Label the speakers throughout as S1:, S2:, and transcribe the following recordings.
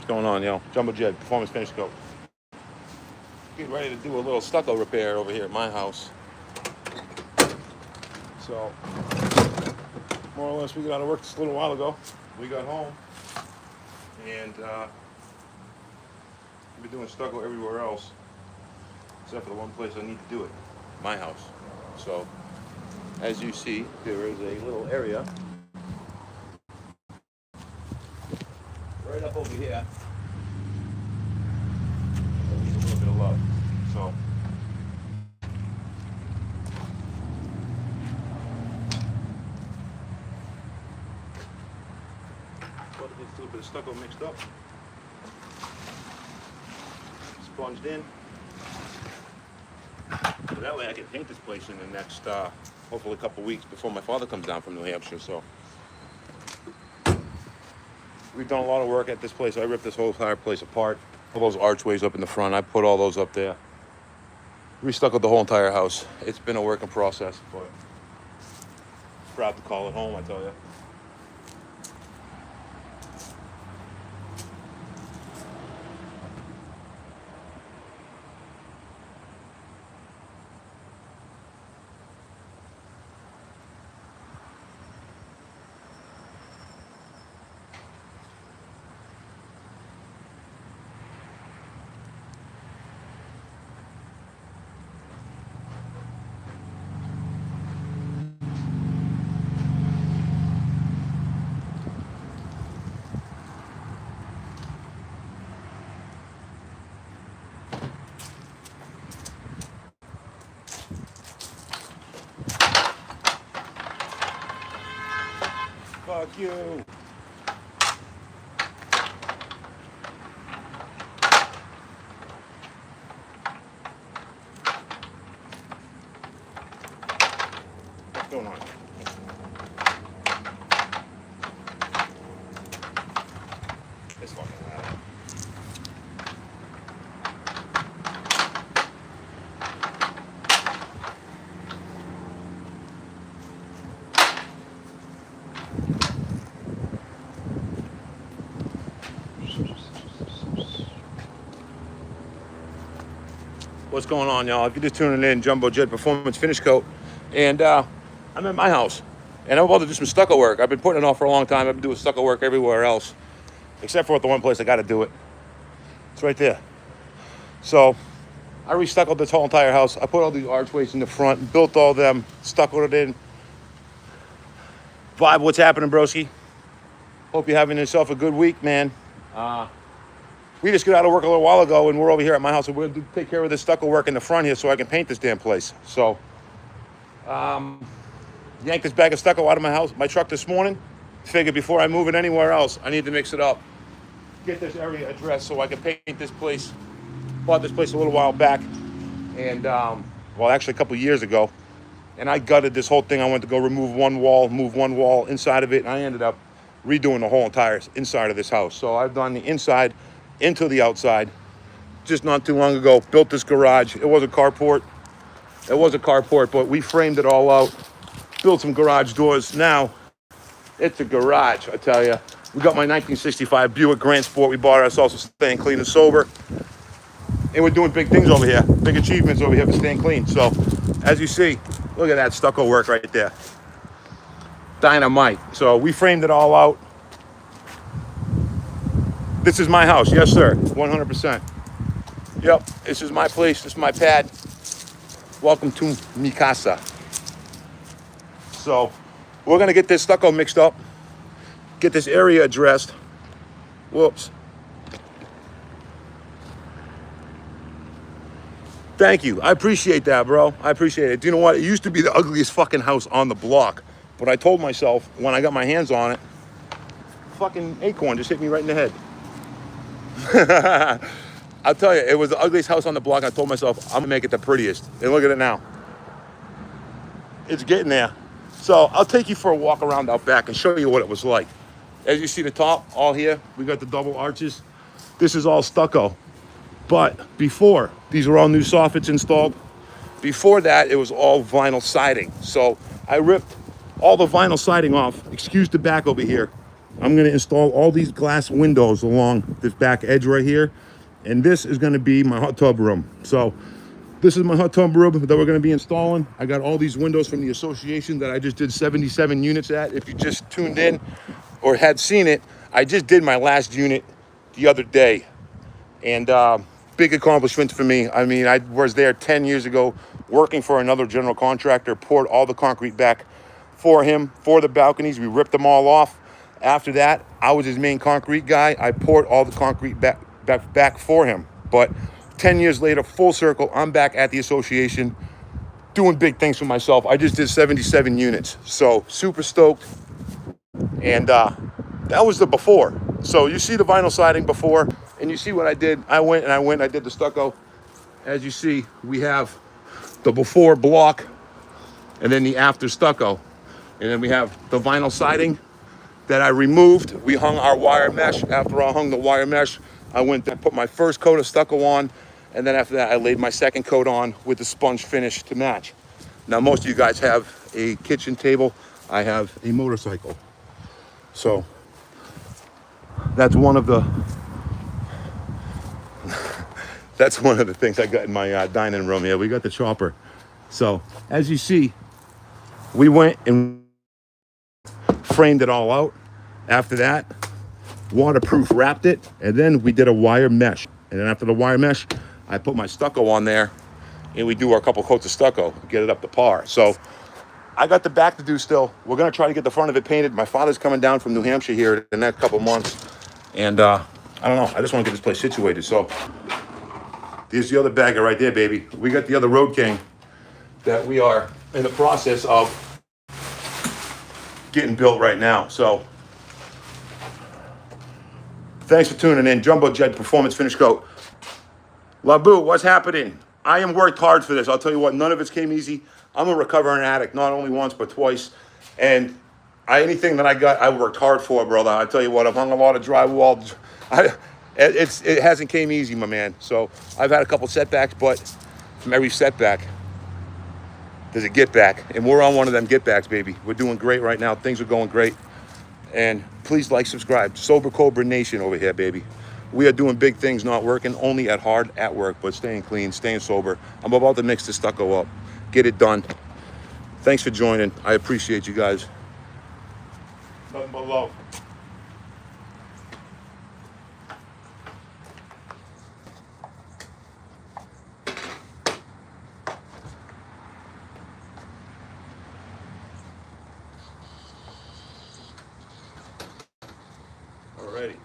S1: What's going on, yo? Jumbo Jet, Performance Finish Coat. Getting ready to do a little stucco repair over here at my house. So, more or less, we got out of work just a little while ago. We got home, and we've been doing stucco everywhere else, except for the one place I need to do it, my house. So, as you see, there is a little area right up over here. That needs a little bit of love. So, a little bit of stucco mixed up, sponged in. So that way I can paint this place in the next, hopefully a couple weeks before my father comes down from New Hampshire. So we've done a lot of work at this place. I ripped this whole entire place apart. All those archways up in the front, I put all those up there. Restuccoed the whole entire house. It's been a working process, but proud to call it home, I tell you. Fuck you. What's going on? This fucking loud. What's going on, y'all? If you're just tuning in, Jumbo Jet Performance Finish Coat, and I'm at my house, and I'm about to do some stucco work. I've been putting it off for a long time. I've been doing stucco work everywhere else, except for at the one place I got to do it. It's right there. So I restuccoed this whole entire house. I put all these archways in the front, built all them, stuccoed it in. Vibe, what's happening, broski? Hope you're having yourself a good week, man. We just got out of work a little while ago, and we're over here at my house, and we're going to take care of this stucco work in the front here so I can paint this damn place. So, yanked this bag of stucco out of my truck this morning. Figured before I move it anywhere else, I need to mix it up. Get this area addressed so I can paint this place. Bought this place a little while back, and, well, actually a couple years ago. And I gutted this whole thing. I went to go remove one wall, move one wall inside of it, and I ended up redoing the whole entire inside of this house. So I've done the inside into the outside. Just not too long ago, built this garage. It was a carport. But we framed it all out, built some garage doors. Now it's a garage, I tell you. We got my 1965 Buick Grand Sport. We bought ourselves for staying clean and sober, and we're doing big things over here, big achievements over here for staying clean. So as you see, look at that stucco work right there. Dynamite. So we framed it all out. This is my house, yes sir, 100%. Yep, this is my place, this is my pad. Welcome to mi casa. So we're gonna get this stucco mixed up, get this area addressed. Whoops. Thank you, I appreciate that, bro. I appreciate it. Do you know what? It used to be the ugliest fucking house on the block, but I told myself when I got my hands on it, fucking acorn just hit me right in the head. I'll tell you, it was the ugliest house on the block. I told myself, I'm gonna make it the prettiest. And look at it now. It's getting there. So I'll take you for a walk around out back and show you what it was like. As you see the top, all here, we got the double arches. This is all stucco. But before, these were all new soffits installed. Before that, it was all vinyl siding. So I ripped all the vinyl siding off. Excuse the back over here. I'm going to install all these glass windows along this back edge right here. And this is going to be my hot tub room. So this is my hot tub room that we're going to be installing. I got all these windows from the association that I just did 77 units at. If you just tuned in or had seen it, I just did my last unit the other day. And big accomplishment for me. I mean, I was there 10 years ago working for another general contractor, poured all the concrete back for him, for the balconies. We ripped them all off. After that, I was his main concrete guy. I poured all the concrete back for him. But 10 years later, full circle, I'm back at the association doing big things for myself. I just did 77 units. So super stoked. And that was the before. So you see the vinyl siding before, and you see what I did. I did the stucco. As you see, we have the before block and then the after stucco. And then we have the vinyl siding that I removed. We hung our wire mesh. After I hung the wire mesh, I went and put my first coat of stucco on. And then after that, I laid my second coat on with the sponge finish to match. Now, most of you guys have a kitchen table. I have a motorcycle. So that's one of the things I got in my dining room here. We got the chopper. So as you see, we went and framed it all out. After that, waterproof wrapped it, and then we did a wire mesh. And then after the wire mesh, I put my stucco on there, and we do our couple coats of stucco, get it up to par. So I got the back to do still. We're gonna try to get the front of it painted. My father's coming down from New Hampshire here in the next couple months, and I don't know. I just want to get this place situated. So there's the other bagger right there, baby. We got the other Road King that we are in the process of getting built right now. So thanks for tuning in. Jumbo Jet Performance Finish Coat. Labu, what's happening? I am worked hard for this. I'll tell you what, none of it came easy. I'm a recovering addict, not only once, but twice. And anything that I got, I worked hard for, brother. I tell you what, I've hung a lot of drywall. It hasn't came easy, my man. So I've had a couple setbacks, but from every setback, there's a get back. And we're on one of them get backs, baby. We're doing great right now. Things are going great. And please like, subscribe. Sober Cobra Nation over here, baby. We are doing big things, not working only hard at work, but staying clean, staying sober. I'm about to mix the stucco up, get it done. Thanks for joining. I appreciate you guys. Nothing but love. Alrighty.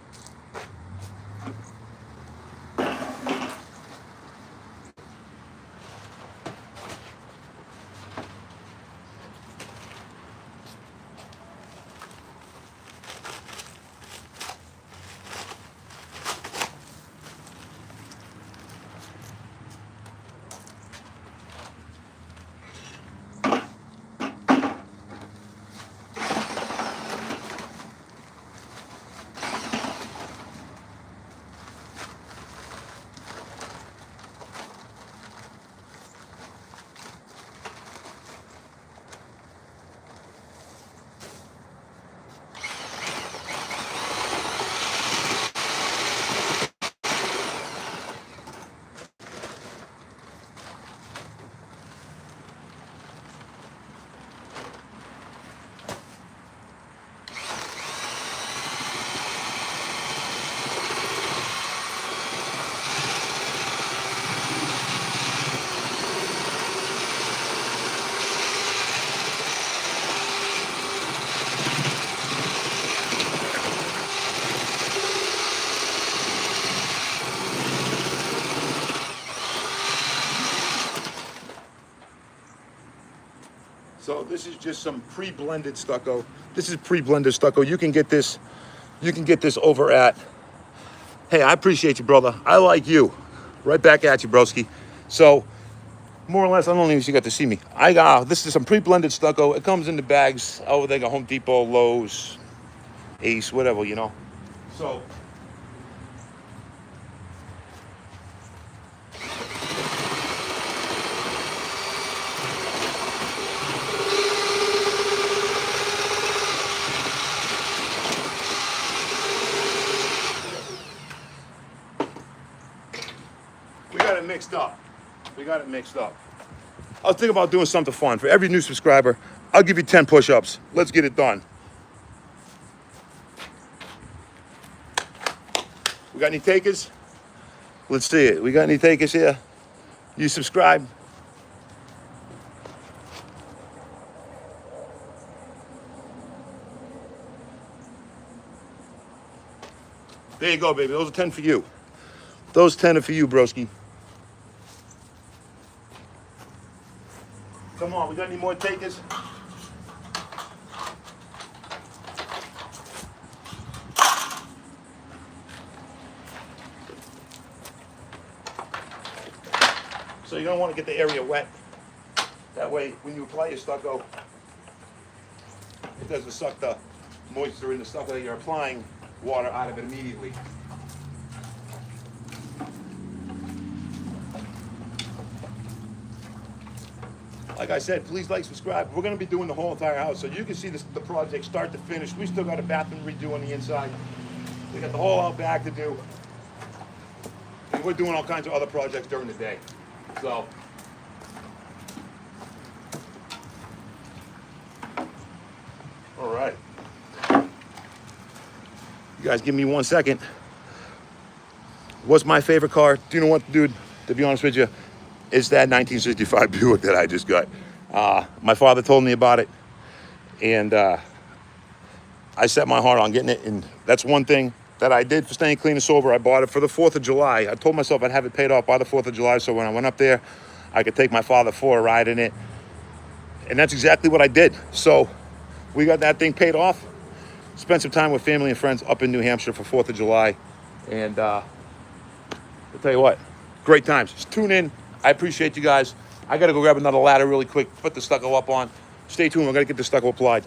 S1: So this is just some pre-blended stucco. This is pre-blended stucco. You can get this over at, hey, I appreciate you, brother. I like you. Right back at you, broski. So more or less, I don't even know if you got to see me. This is some pre-blended stucco. It comes in the bags over there at Home Depot, Lowe's, Ace, whatever, you know. So got it mixed up. I was thinking about doing something fun. For every new subscriber, I'll give you 10 push-ups. Let's get it done. We got any takers? Let's see it. We got any takers here? You subscribe? There you go, baby. Those are 10 for you. Those 10 are for you, broski. Come on, we got any more takers? So you're gonna want to get the area wet. That way, when you apply your stucco, it doesn't suck the moisture in the stucco that you're applying water out of it immediately. Like I said, please like, subscribe. We're going to be doing the whole entire house, so you can see the project start to finish. We still got a bathroom redo on the inside. We got the whole out back to do. And we're doing all kinds of other projects during the day. So, all right. You guys give me 1 second. What's my favorite car? Do you know what, dude? To be honest with you, it's that 1965 Buick that I just got. My father told me about it, and I set my heart on getting it. And that's one thing that I did for staying clean and sober. I bought it for the 4th of July. I told myself I'd have it paid off by the 4th of July, so when I went up there, I could take my father for a ride in it. And that's exactly what I did. So we got that thing paid off. Spent some time with family and friends up in New Hampshire for 4th of July. And I'll tell you what, great times. Just tune in. I appreciate you guys. I got to go grab another ladder really quick, put the stucco up on. Stay tuned. We're going to get the stucco applied.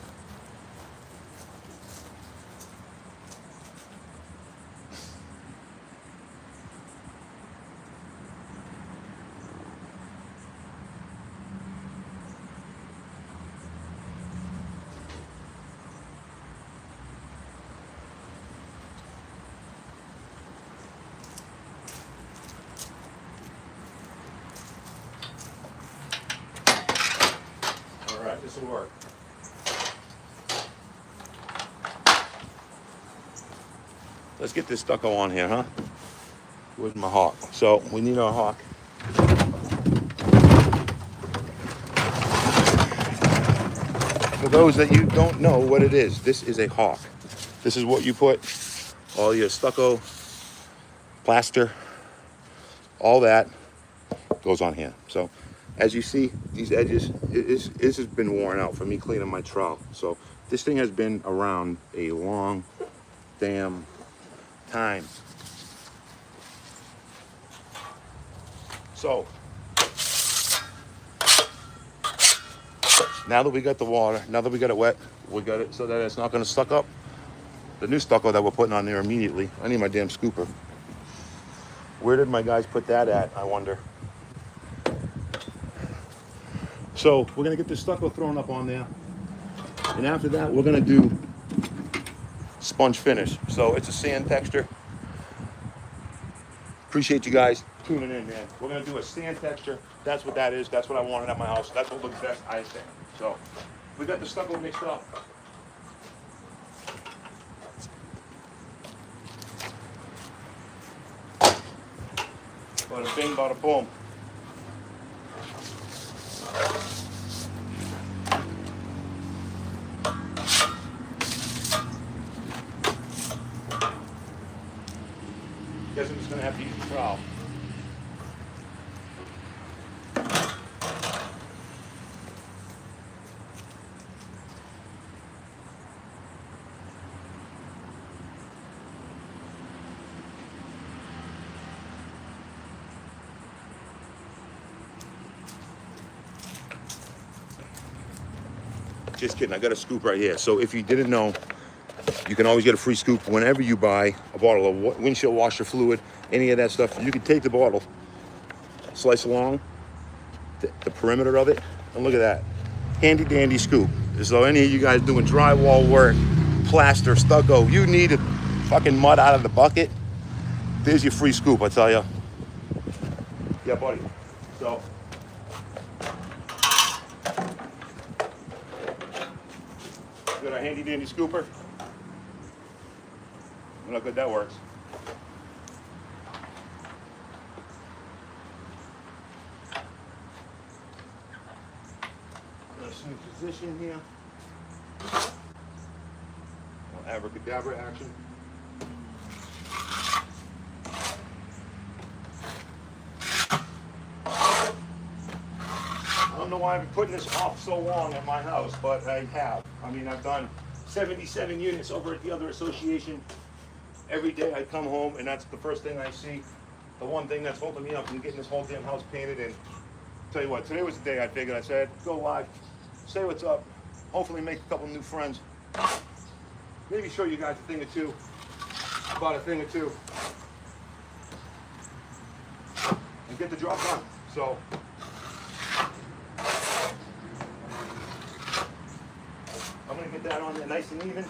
S1: All right, this will work. Let's get this stucco on here, huh? Where's my hawk? So we need our hawk. For those that you don't know what it is, this is a hawk. This is what you put all your stucco, plaster, all that goes on here. So as you see, these edges, this has been worn out from me cleaning my trowel. So this thing has been around a long damn time. So now that we got the water, now that we got it wet, we got it so that it's not going to suck up the new stucco that we're putting on there immediately. I need my damn scooper. Where did my guys put that at, I wonder? So we're going to get this stucco thrown up on there. And after that, we're going to do sponge finish. So it's a sand texture. Appreciate you guys tuning in, man. We're going to do a sand texture. That's what that is. That's what I wanted at my house. That's what looks best, I think. So we got the stucco mixed up. Bada bing, bada boom. Guess I'm just gonna have to use the trowel. Just kidding, I got a scoop right here. So if you didn't know, you can always get a free scoop whenever you buy a bottle of windshield washer fluid, any of that stuff. You can take the bottle, slice along the perimeter of it, and look at that. Handy dandy scoop. So any of you guys doing drywall work, plaster, stucco, you need a fucking mud out of the bucket, there's your free scoop, I tell you. Yeah, buddy. So Got our handy dandy scooper. Look how good that works. Some position here. Abracadabra action. I don't know why I've been putting this off so long at my house, but I have. I mean, I've done 77 units over at the other association. Every day I come home and that's the first thing I see. The one thing that's holding me up from getting this whole damn house painted. And tell you what, today was the day I figured. I said, go live, say what's up, hopefully make a couple new friends. Maybe show you guys a thing or two, about a thing or two, and get the job done. So, I'm gonna get that on there nice and even.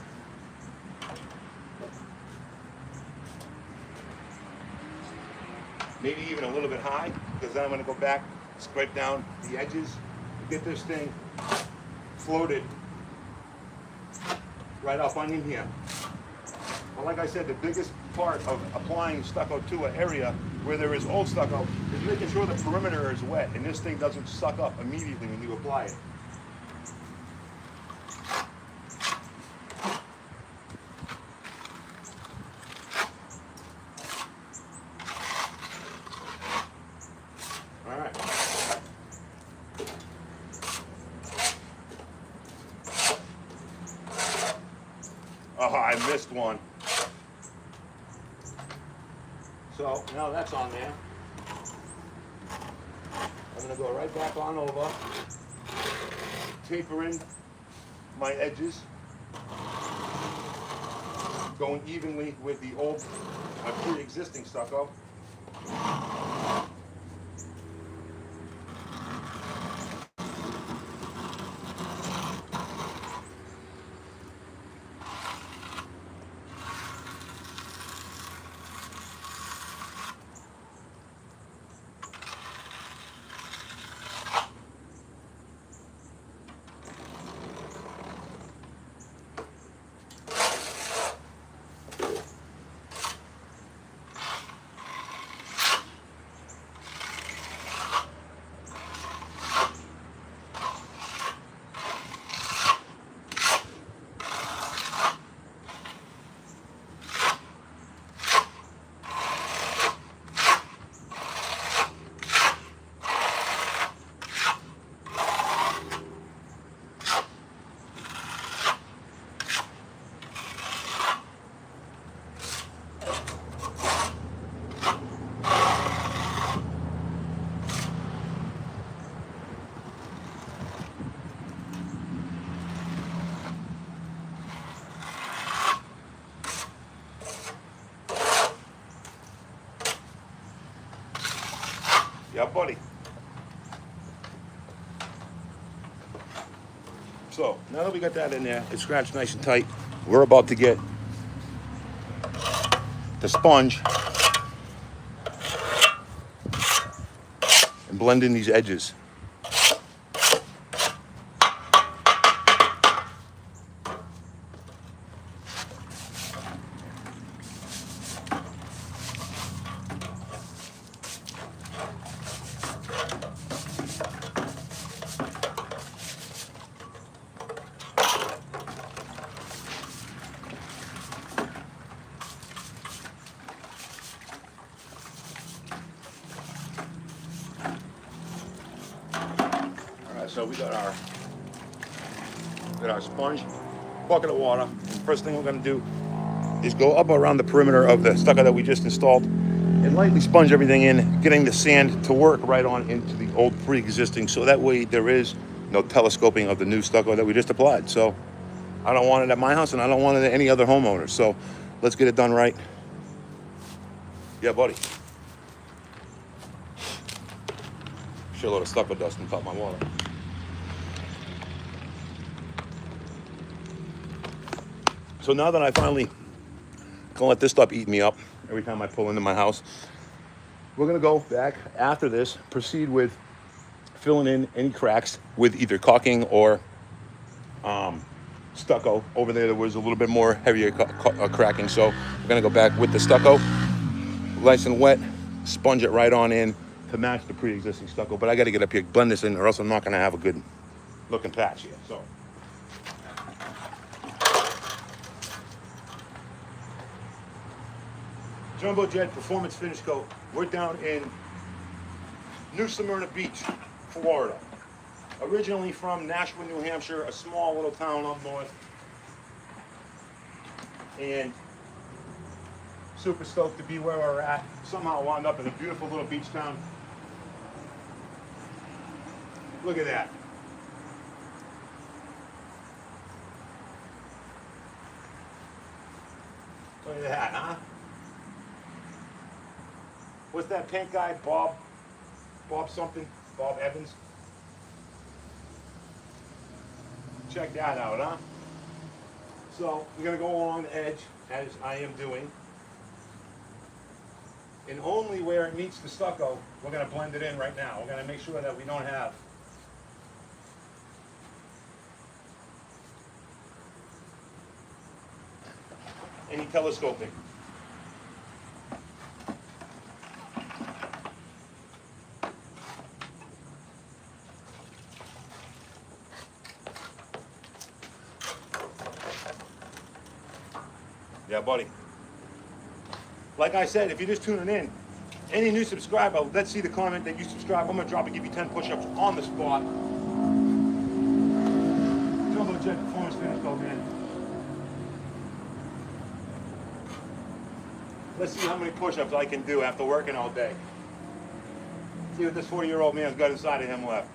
S1: Maybe even a little bit high, because then I'm gonna go back, scrape down the edges, get this thing floated right up on in here. But like I said, the biggest part of applying stucco to an area where there is old stucco is making sure the perimeter is wet and this thing doesn't suck up immediately when you apply it. All right. Oh, I missed one. So now that's on there. I'm gonna go right back on over, taper in my edges, going evenly with the old pre-existing stucco. Yeah, buddy. So now that we got that in there, it's scratched nice and tight. We're about to get the sponge and blend in these edges. So we got our sponge, bucket of water. First thing we're gonna do is go up around the perimeter of the stucco that we just installed and lightly sponge everything in, getting the sand to work right on into the old pre-existing, so that way there is no telescoping of the new stucco that we just applied. So I don't want it at my house and I don't want it at any other homeowner. So let's get it done right. Yeah, buddy. Shitload of stucco dust on top of my water. So now that I finally gonna let this stop eating me up every time I pull into my house, we're gonna go back after this, proceed with filling in any cracks with either caulking or stucco. Over there was a little bit more heavier cracking, so we're gonna go back with the stucco, nice and wet, sponge it right on in to match the pre-existing stucco. But I got to get up here, blend this in, or else I'm not gonna have a good looking patch here. So Jumbo Jet Performance Finish Coat. We're down in New Smyrna Beach, Florida. Originally from Nashua, New Hampshire, a small little town up north. And super stoked to be where we're at. Somehow wound up in a beautiful little beach town. Look at that. Look at that, huh? What's that pink guy? Bob something? Bob Evans? Check that out, huh? So we're gonna go along the edge, as I am doing. And only where it meets the stucco, we're gonna blend it in right now. We're gonna make sure that we don't have any telescoping. Yeah, buddy. Like I said, if you're just tuning in, any new subscriber, let's see the comment that you subscribe. I'm gonna drop and give you 10 push-ups on the spot. Jumbo Jet Performance Finish Coat, man. Let's see how many push-ups I can do after working all day. See what this 40-year-old man's got inside of him left.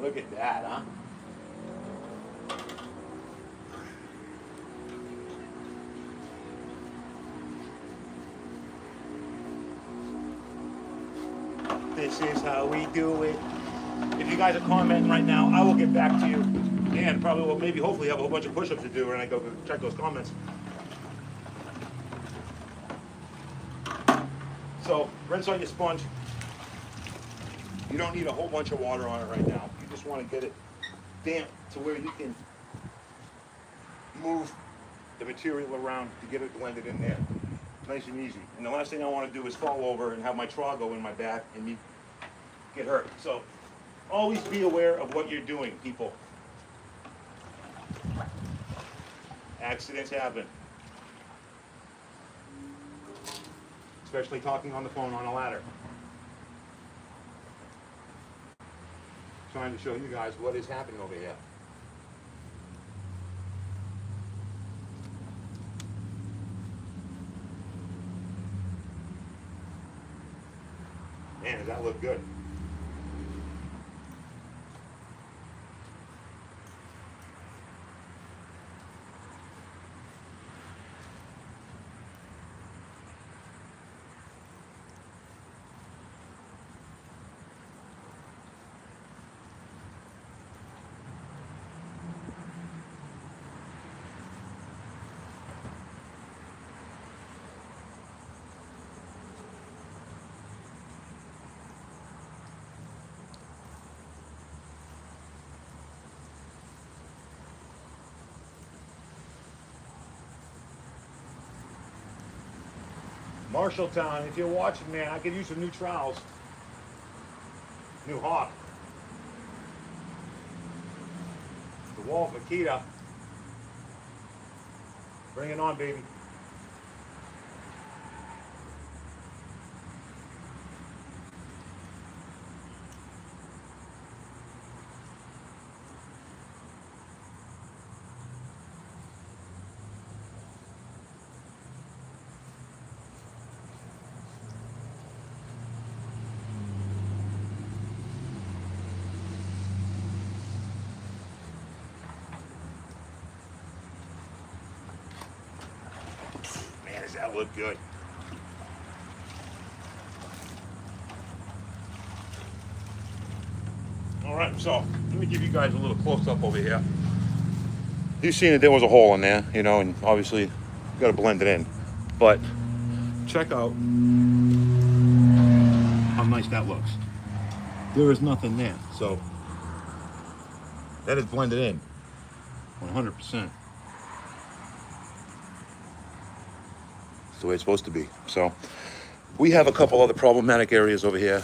S1: Look at that, huh? This is how we do it. If you guys are commenting right now, I will get back to you. And probably will maybe hopefully have a whole bunch of push-ups to do when I go check those comments. So rinse on your sponge. You don't need a whole bunch of water on it right now. You just want to get it damp to where you can move the material around to get it blended in there. Nice and easy. And the last thing I want to do is fall over and have my trog go in my back and me get hurt. So always be aware of what you're doing, people. Accidents happen. Especially talking on the phone on a ladder. Trying to show you guys what is happening over here. Man, does that look good? Marshalltown, if you're watching, man, I could use some new trowels. New hawk. The Walt Makita. Bring it on, baby. Man, does that look good? right, so let me give you guys a little close up over here. You've seen that there was a hole in there, you know, and obviously you got to blend it in. But check out how nice that looks. There is nothing there, so that is blended in 100%. It's the way it's supposed to be. So we have a couple other problematic areas over here.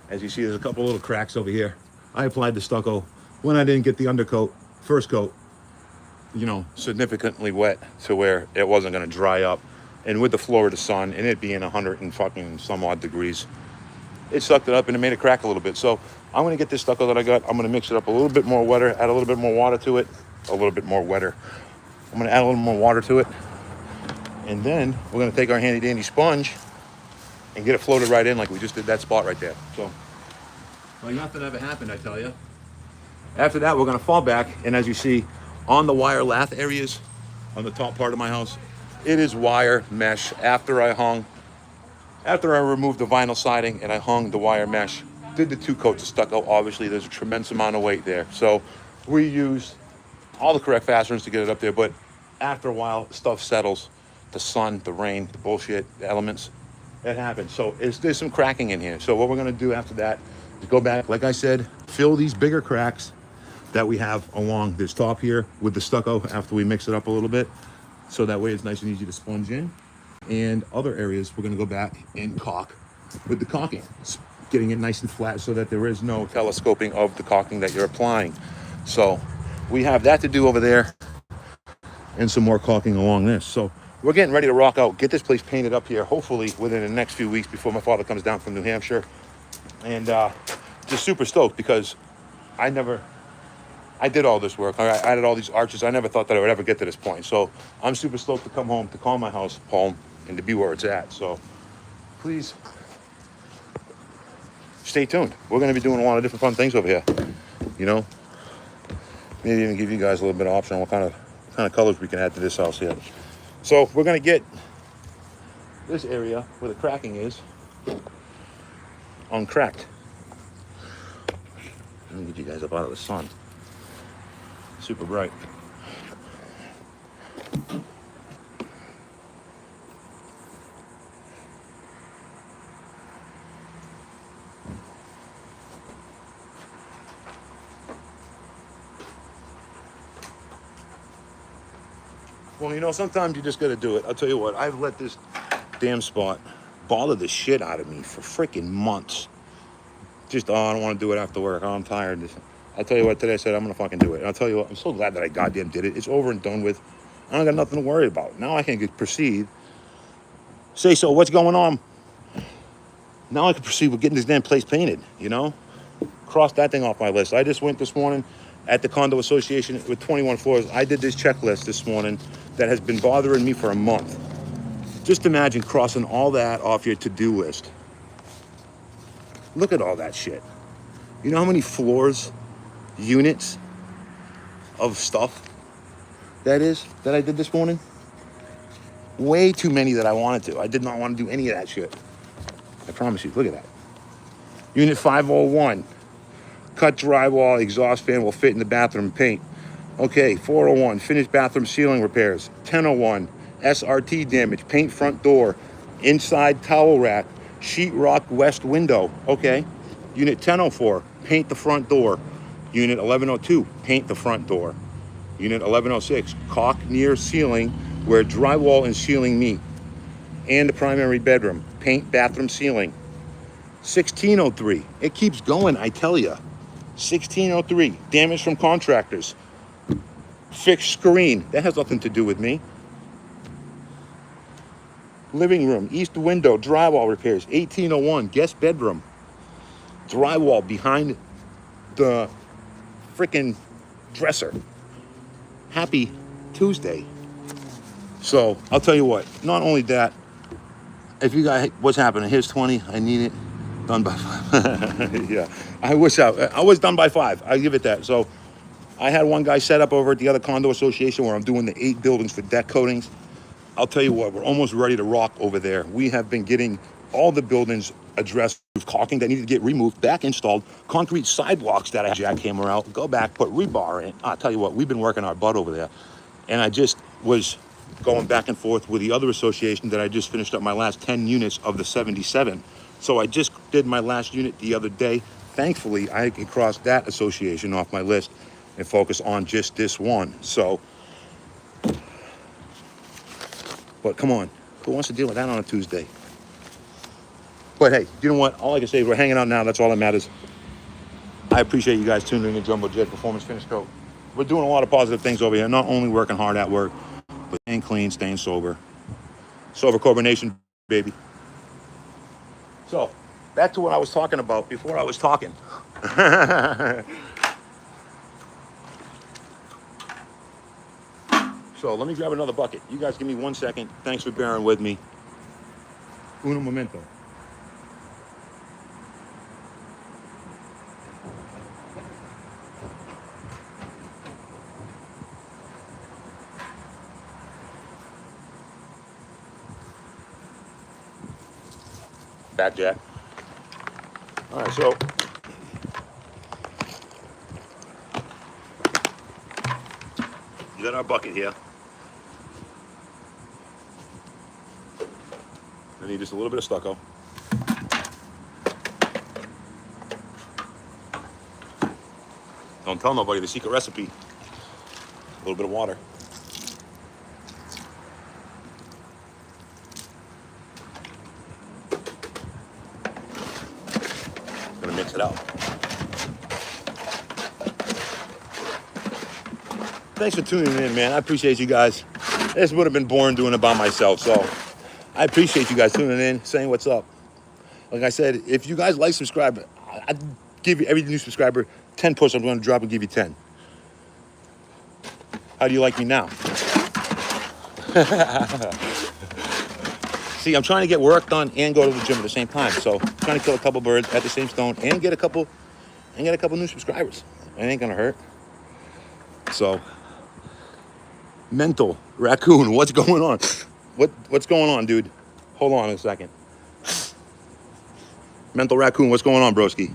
S1: As you see, there's a couple little cracks over here. I applied the stucco when I didn't get the undercoat, first coat, you know, significantly wet to where it wasn't going to dry up. And with the Florida sun and it being 100 and fucking some odd degrees, it sucked it up and it made it crack a little bit. So I'm going to get this stucco that I got. I'm going to mix it up a little bit more wetter, add a little bit more water to it, a little bit more wetter. I'm going to add a little more water to it. And then we're going to take our handy dandy sponge and get it floated right in like we just did that spot right there. So, well, nothing ever happened, I tell you. After that, we're going to fall back. And as you see, on the wire lath areas, on the top part of my house, it is wire mesh. After I removed the vinyl siding and I hung the wire mesh, did the 2 coats of stucco, obviously there's a tremendous amount of weight there. So we used all the correct fasteners to get it up there. But after a while, stuff settles. The sun, the rain, the bullshit, the elements. It happens. So there's some cracking in here. So what we're going to do after that is go back, like I said, fill these bigger cracks that we have along this top here with the stucco after we mix it up a little bit. So that way it's nice and easy to sponge in. And other areas, we're going to go back and caulk with the caulking, getting it nice and flat so that there is no telescoping of the caulking that you're applying. So we have that to do over there and some more caulking along this. So we're getting ready to rock out, get this place painted up here, hopefully within the next few weeks before my father comes down from New Hampshire. And just super stoked because I did all this work. I added all these arches. I never thought that I would ever get to this point. So I'm super stoked to come home, to call my house home, and to be where it's at. So please stay tuned. We're going to be doing a lot of different fun things over here. You know, maybe even give you guys a little bit of option on what kind of colors we can add to this house here. So we're going to get this area where the cracking is uncracked. Let me get you guys up out of the sun. Super bright. Well, you know, sometimes you just got to do it. I'll tell you what, I've let this damn spot bother the shit out of me for freaking months. Just, I don't want to do it after work. Oh, I'm tired. I'll tell you what, today I said I'm going to fucking do it. And I'll tell you what, I'm so glad that I goddamn did it. It's over and done with. I don't got nothing to worry about. Now I can proceed. Say, so what's going on? Now I can proceed with getting this damn place painted, you know? Cross that thing off my list. I just went this morning at the condo association with 21 floors. I did this checklist this morning that has been bothering me for a month. Just imagine crossing all that off your to-do list. Look at all that shit. You know how many floors, units of stuff that I did this morning? Way too many that I wanted to. I did not want to do any of that shit. I promise you, look at that. Unit 501. Cut drywall, exhaust fan will fit in the bathroom paint. Okay, 401, finished bathroom ceiling repairs. 1001, SRT damage, paint front door, inside towel rack, sheetrock west window. Okay, unit 1004, paint the front door. Unit 1102, paint the front door. Unit 1106, caulk near ceiling where drywall and ceiling meet. And the primary bedroom, paint bathroom ceiling. 1603, it keeps going, I tell you. 1603, damage from contractors. Fixed screen, that has nothing to do with me. Living room, east window, drywall repairs. 1801, guest bedroom. Drywall behind the freaking dresser. Happy Tuesday. So, I'll tell you what, not only that, if you guys, what's happening? Here's 20, I need it done by 5. Yeah, I wish I was done by 5. I give it that. So I had one guy set up over at the other condo association where I'm doing the 8 buildings for deck coatings. I'll tell you what, we're almost ready to rock over there. We have been getting all the buildings addressed caulking that needed to get removed, back installed, concrete sidewalks that I jackhammer out, go back, put rebar in. I'll tell you what, we've been working our butt over there. And I just was going back and forth with the other association that I just finished up my last 10 units of the 77. So I just did my last unit the other day. Thankfully, I can cross that association off my list and focus on just this one. So, but come on, who wants to deal with that on a Tuesday? But hey, you know what? All I can say is we're hanging out now. That's all that matters. I appreciate you guys tuning in to Jumbo Jet Performance Finish Coat. We're doing a lot of positive things over here. Not only working hard at work, but staying clean, staying sober. Sober Cobra Nation, baby. So, back to what I was talking about before I was talking. So, let me grab another bucket. You guys give me 1 second. Thanks for bearing with me. Uno momento. Back, Jack. All right, so you got our bucket here. I need just a little bit of stucco. Don't tell nobody the secret recipe. A little bit of water. Gonna mix it out. Thanks for tuning in, man. I appreciate you guys. This would have been boring doing it by myself, so I appreciate you guys tuning in, saying what's up. Like I said, if you guys like, subscribe. I'd give you every new subscriber 10 push. I'm going to drop and give you 10. How do you like me now? See, I'm trying to get work done and go to the gym at the same time. So I'm trying to kill a couple birds at the same stone and get a couple new subscribers. It ain't gonna hurt. So, Mental Raccoon, what's going on? What's going on, dude? Hold on a second. Mental Raccoon, what's going on, broski?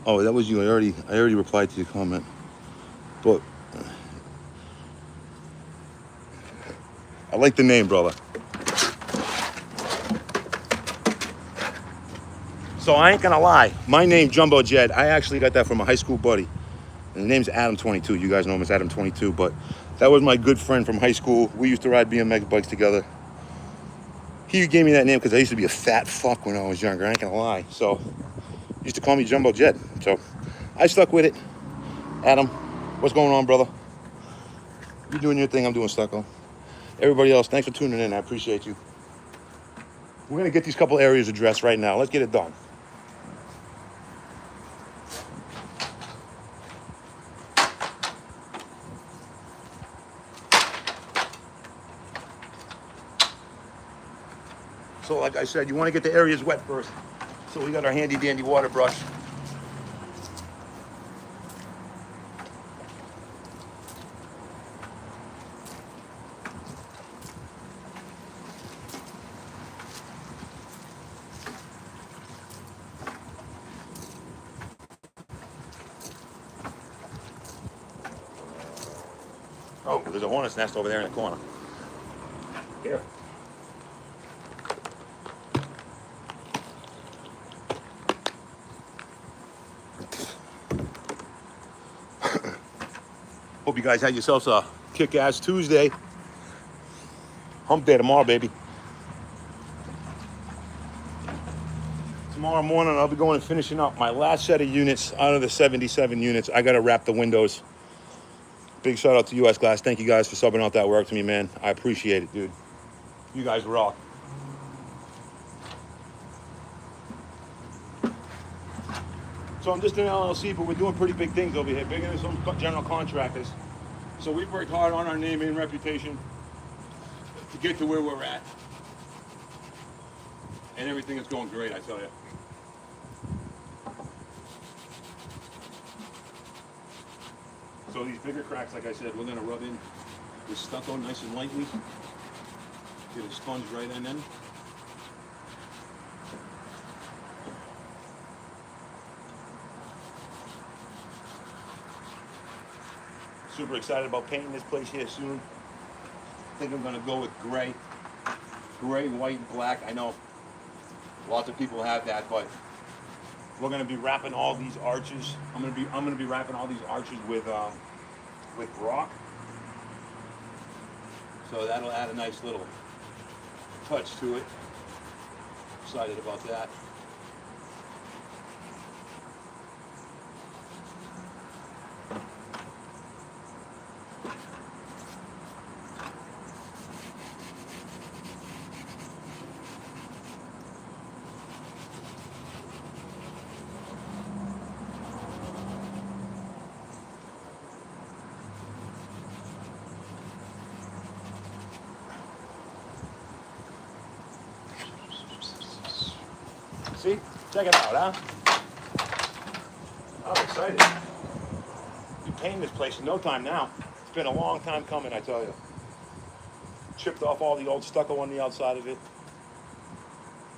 S1: Oh, that was you. I already replied to your comment. But I like the name, brother. So I ain't gonna lie. My name, Jumbo Jet, I actually got that from a high school buddy. And his name's Adam22. You guys know him as Adam22, but that was my good friend from high school. We used to ride BMX bikes together. He gave me that name because I used to be a fat fuck when I was younger. I ain't gonna lie. So he used to call me Jumbo Jet. So I stuck with it. Adam, what's going on, brother? You're doing your thing. I'm doing stucco. Everybody else, thanks for tuning in. I appreciate you. We're gonna get these couple areas addressed right now. Let's get it done. So like I said, you want to get the areas wet first. So we got our handy dandy water brush. Oh, there's a hornet's nest over there in the corner. Here. Hope you guys had yourselves a kick-ass Tuesday. Hump day tomorrow, baby. Tomorrow morning, I'll be going and finishing up my last set of units out of the 77 units. I got to wrap the windows. Big shout out to US Glass. Thank you guys for subbing out that work to me, man. I appreciate it, dude. You guys rock. So I'm just an LLC, but we're doing pretty big things over here, bigger than some general contractors. So we've worked hard on our name and reputation to get to where we're at. And everything is going great, I tell you. So these bigger cracks, like I said, we're gonna rub in with stucco nice and lightly. Get a sponge right in. Super excited about painting this place here soon. I think I'm gonna go with gray, white, and black. I know lots of people have that, but we're gonna be wrapping all these arches. I'm gonna be wrapping all these arches with rock. So that'll add a nice little touch to it. Excited about that. See? Check it out, huh? I'm excited. Be painting this place in no time now. It's been a long time coming, I tell you. Chipped off all the old stucco on the outside of it.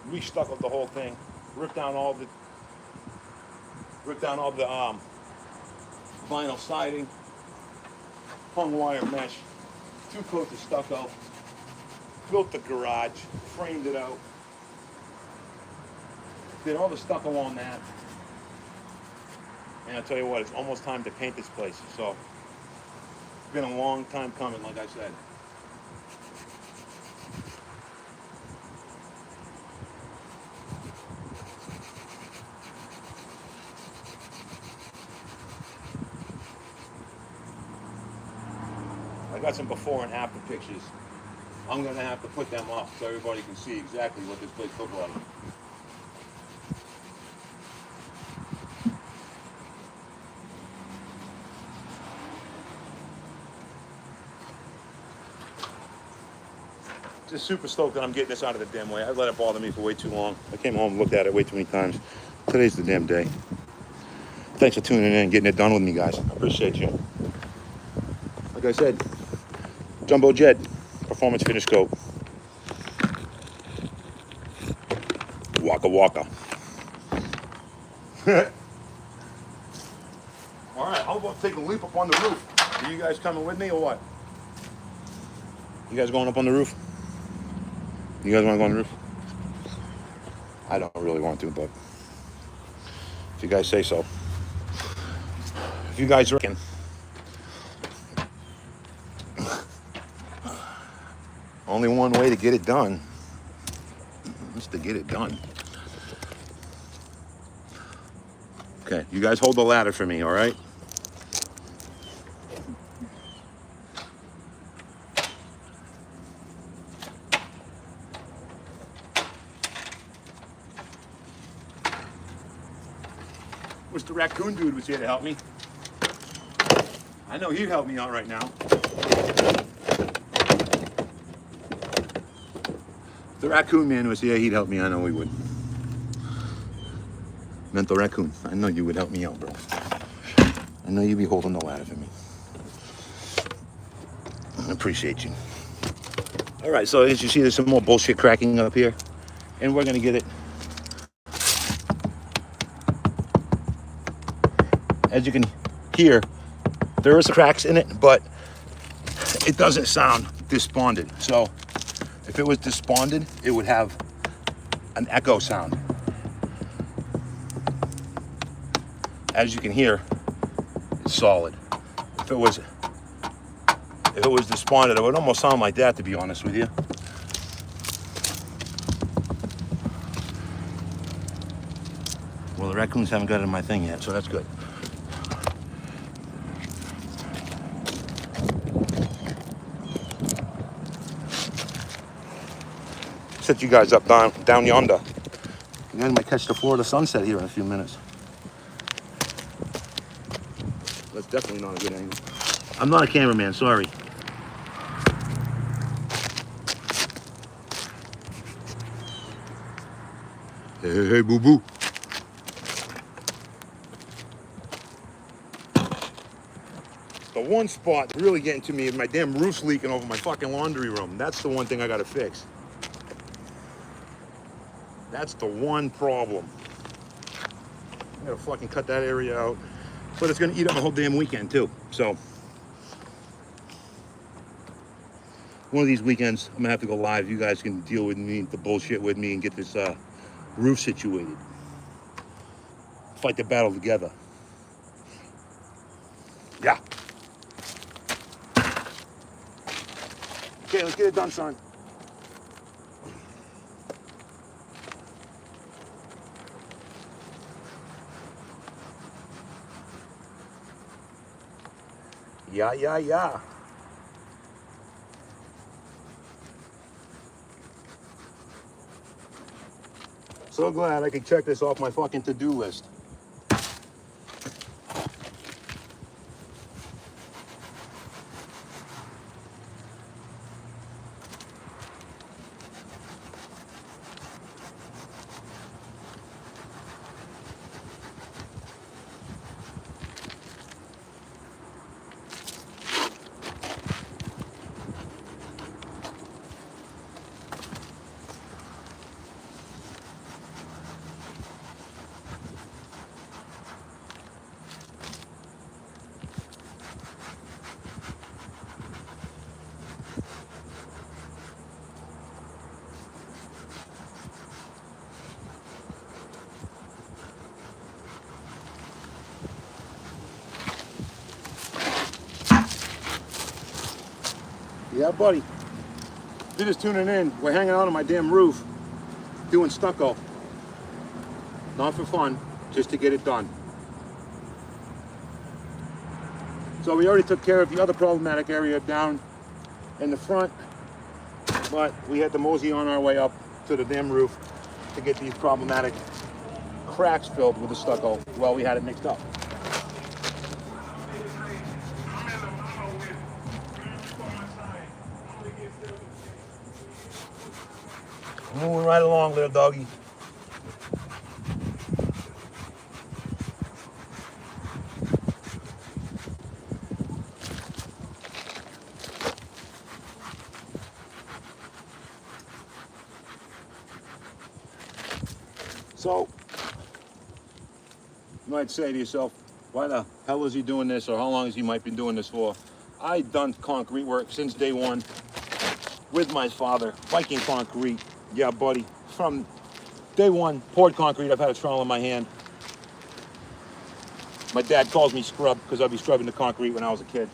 S1: Re-stuccoed the whole thing. Ripped down all the vinyl siding. Hung wire mesh. 2 coats of stucco. Built the garage. Framed it out. Did all the stucco on that. And I'll tell you what, it's almost time to paint this place. So, it's been a long time coming, like I said. I got some before and after pictures. I'm going to have to put them up so everybody can see exactly what this place looked like. Just super stoked that I'm getting this out of the damn way. I let it bother me for way too long. I came home and looked at it way too many times. Today's the damn day. Thanks for tuning in and getting it done with me, guys. I appreciate you. Like I said, Jumbo Jet, Performance Finish Coat. Waka waka. All right, how about take a leap up on the roof? Are you guys coming with me or what? You guys going up on the roof? You guys want to go on the roof? I don't really want to, but if you guys say so. If you guys reckon. Only one way to get it done is to get it done. Okay, you guys hold the ladder for me, all right? Wish the raccoon dude was here to help me. I know he'd help me out right now. If the raccoon man was here, he'd help me. I know he would. Mental raccoon, I know you would help me out, bro. I know you'd be holding the ladder for me. I appreciate you. All right, so as you see, there's some more bullshit cracking up here. And we're gonna get it. As you can hear, there is cracks in it, but it doesn't sound desponded. So if it was desponded, it would have an echo sound. As you can hear, it's solid. If it was desponded, it would almost sound like that, to be honest with you. Well, the raccoons haven't got it in my thing yet, so that's good. Set you guys up down yonder. You guys might catch the Florida sunset here in a few minutes. That's definitely not a good angle. I'm not a cameraman, sorry. Hey, boo-boo. The one spot really getting to me is my damn roof's leaking over my fucking laundry room. That's the one thing I gotta fix. That's the one problem. I gotta fucking cut that area out. But it's gonna eat up the whole damn weekend too. So one of these weekends, I'm gonna have to go live. You guys can deal with me, the bullshit with me, and get this roof situated. Fight the battle together. Yeah. Okay, let's get it done, son. Yeah. So glad I could check this off my fucking to-do list. Yeah, buddy. If you're just tuning in, we're hanging out on my damn roof, doing stucco. Not for fun, just to get it done. So we already took care of the other problematic area down in the front, but we had to mosey on our way up to the damn roof to get these problematic cracks filled with the stucco while we had it mixed up. Moving right along, little doggy. So, you might say to yourself, why the hell is he doing this, or how long has he might been doing this for? I've done concrete work since day one with my father, Viking Concrete. Yeah, buddy. From day one, poured concrete. I've had a trowel in my hand. My dad calls me scrub because I'd be scrubbing the concrete when I was a kid.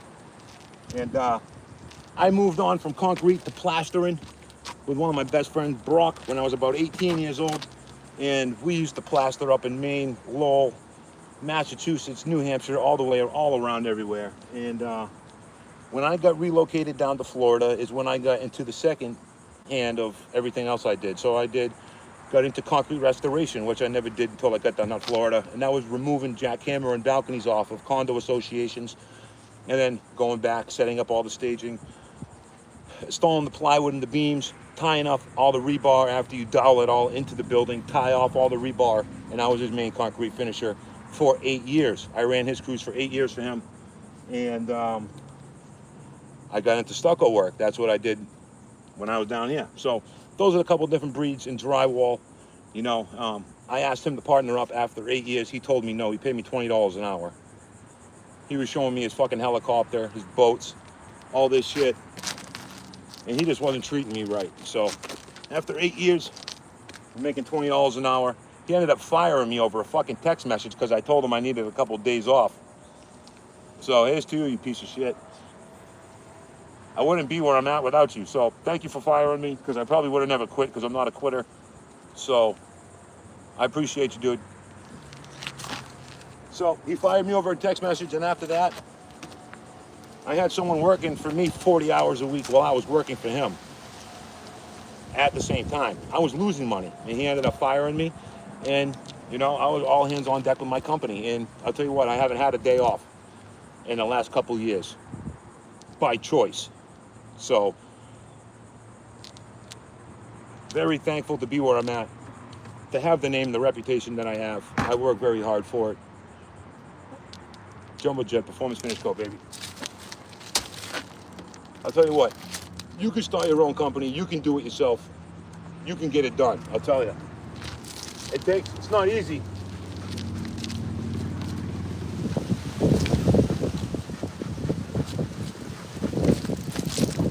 S1: And I moved on from concrete to plastering with one of my best friends, Brock, when I was about 18 years old. And we used to plaster up in Maine, Lowell, Massachusetts, New Hampshire, all the way, all around everywhere. And when I got relocated down to Florida is when I got into the second hand of everything else I did. So I got into concrete restoration, which I never did until I got down to Florida. And that was removing jackhammer and balconies off of condo associations. And then going back, setting up all the staging, installing the plywood and the beams, tying off all the rebar after you dowel it all into the building, tie off all the rebar. And I was his main concrete finisher for 8 years. I ran his crews for 8 years for him. And I got into stucco work. That's what I did when I was down here. So those are a couple different breeds in drywall. You know, I asked him to partner up after 8 years. He told me no. He paid me $20 an hour. He was showing me his fucking helicopter, his boats, all this shit. And he just wasn't treating me right. So after 8 years, I'm making $20 an hour. He ended up firing me over a fucking text message because I told him I needed a couple of days off. So here's to you, you piece of shit. I wouldn't be where I'm at without you. So thank you for firing me, because I probably would have never quit, because I'm not a quitter. So I appreciate you, dude. So he fired me over a text message, and after that, I had someone working for me 40 hours a week while I was working for him at the same time. I was losing money, and he ended up firing me. And, you know, I was all hands on deck with my company. And I'll tell you what, I haven't had a day off in the last couple of years by choice. So, very thankful to be where I'm at, to have the name, the reputation that I have. I work very hard for it. Jumbo Jet Performance Finish Coat, baby. I'll tell you what, you can start your own company, you can do it yourself, you can get it done, I'll tell you. It's not easy.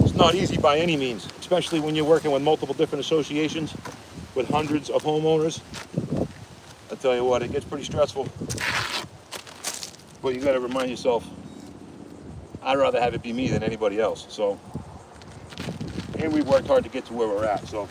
S1: It's not easy by any means, especially when you're working with multiple different associations with hundreds of homeowners. I tell you what, it gets pretty stressful. But you got to remind yourself, I'd rather have it be me than anybody else. So, and we've worked hard to get to where we're at. So,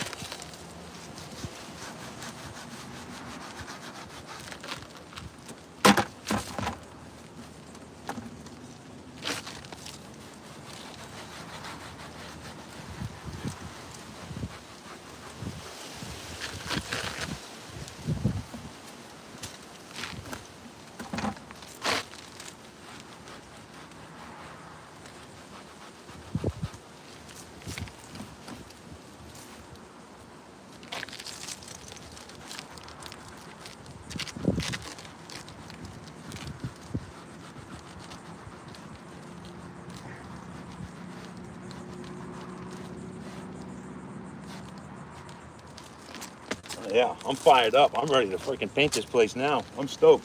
S1: yeah, I'm fired up. I'm ready to freaking paint this place now. I'm stoked.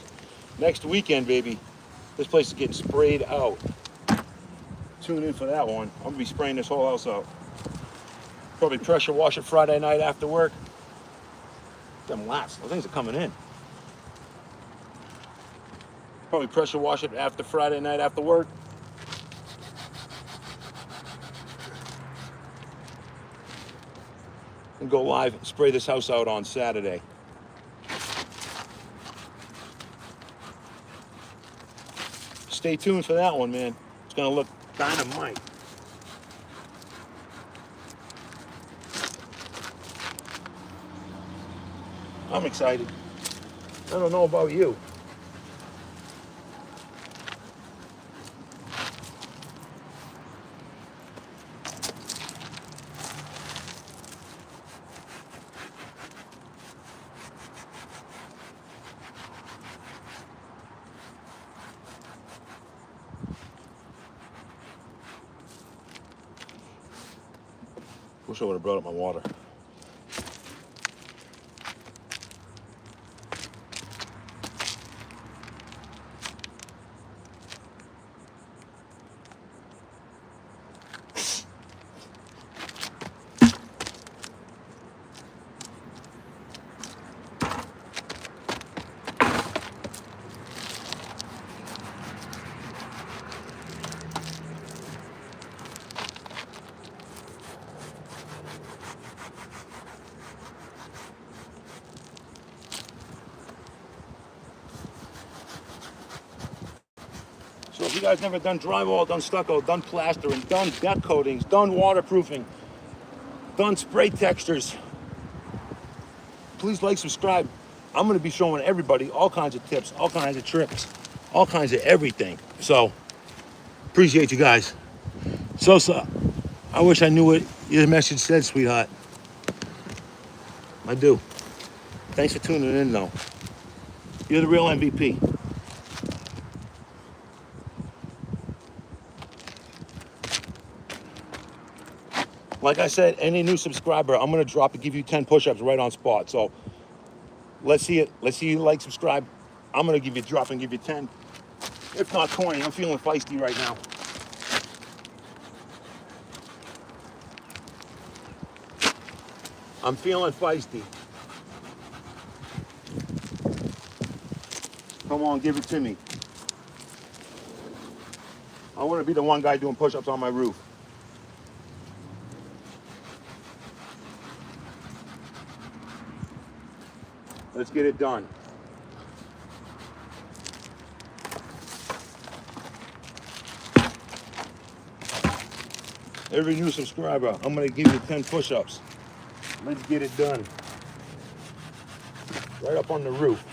S1: Next weekend, baby, this place is getting sprayed out. Tune in for that one. I'm gonna be spraying this whole house out. Probably pressure wash it Friday night after work. Them lats, those things are coming in. Probably pressure wash it after Friday night after work. And go live and spray this house out on Saturday. Stay tuned for that one, man. It's gonna look dynamite. I'm excited. I don't know about you. Wish I would have brought up my water. So if you guys never done drywall, done stucco, done plastering, done deck coatings, done waterproofing, done spray textures, please like, subscribe. I'm going to be showing everybody all kinds of tips, all kinds of tricks, all kinds of everything. So appreciate you guys. So I wish I knew what your message said, sweetheart. I do. Thanks for tuning in, though. You're the real MVP. Like I said, any new subscriber, I'm gonna drop and give you 10 push-ups right on spot. So let's see it. Let's see you like, subscribe. I'm gonna give you a drop and give you 10, if not 20. I'm feeling feisty right now. I'm feeling feisty. Come on, give it to me. I want to be the one guy doing push-ups on my roof. Let's get it done. Every new subscriber, I'm gonna give you 10 push-ups. Let's get it done. Right up on the roof.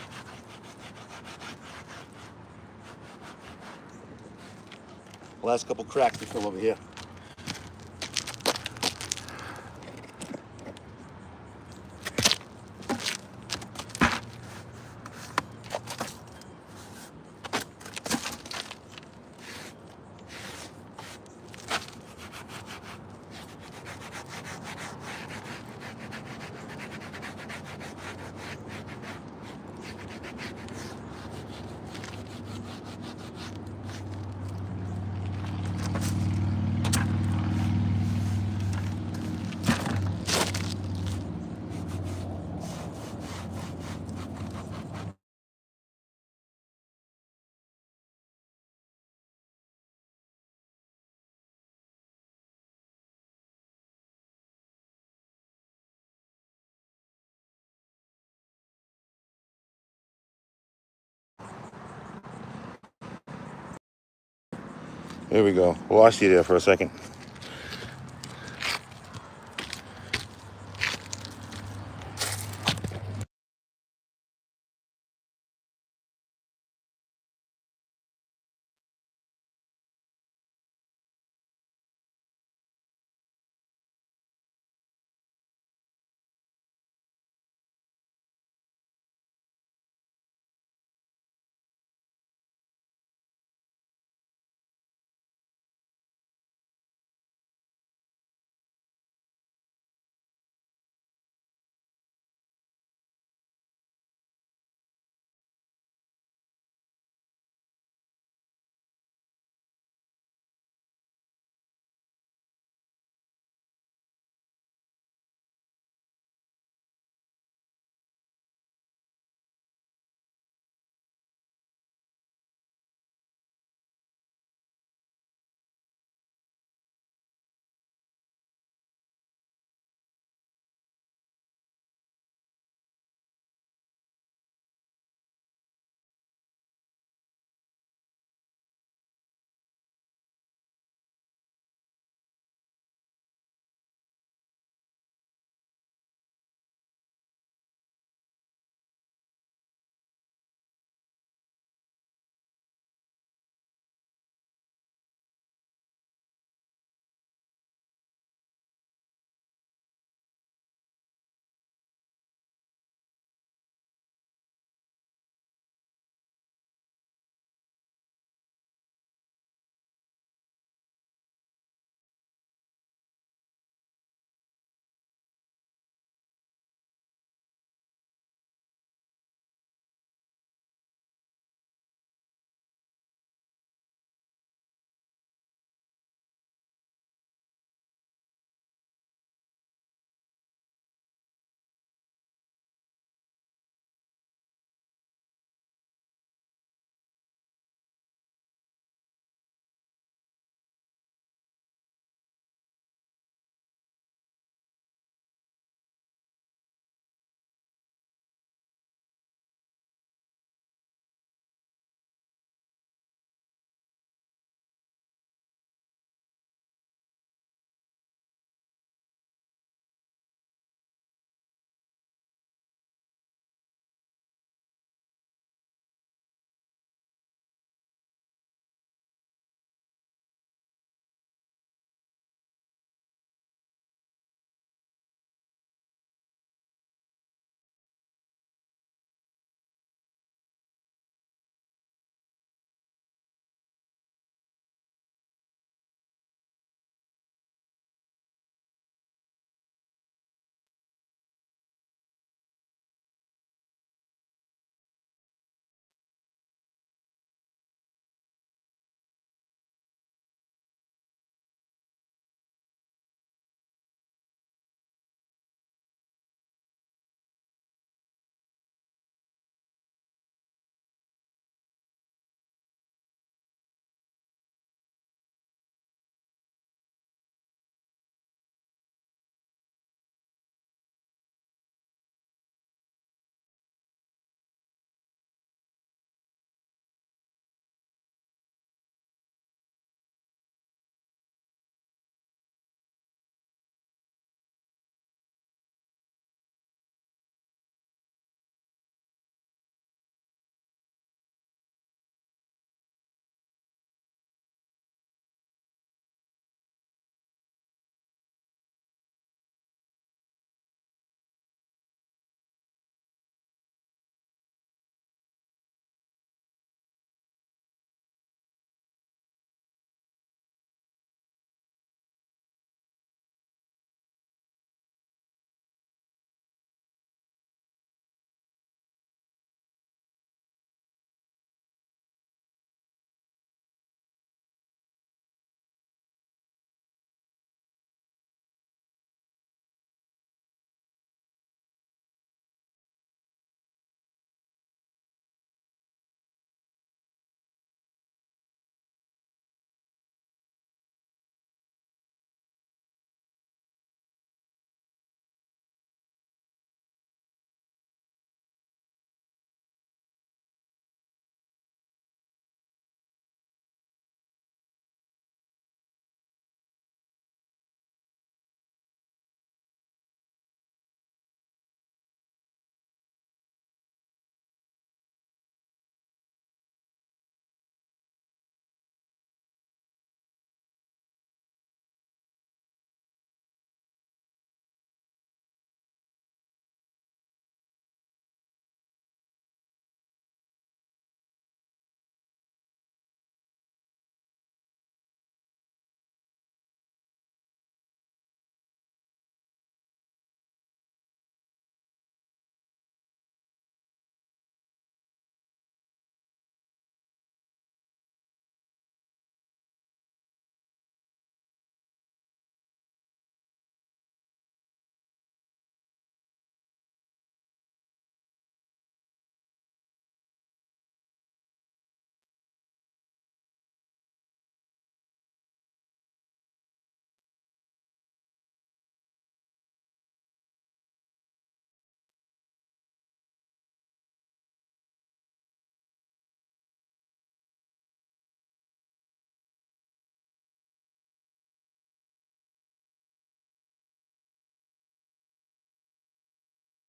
S1: Last couple cracks to fill over here. Here we go. Lost you there for a second.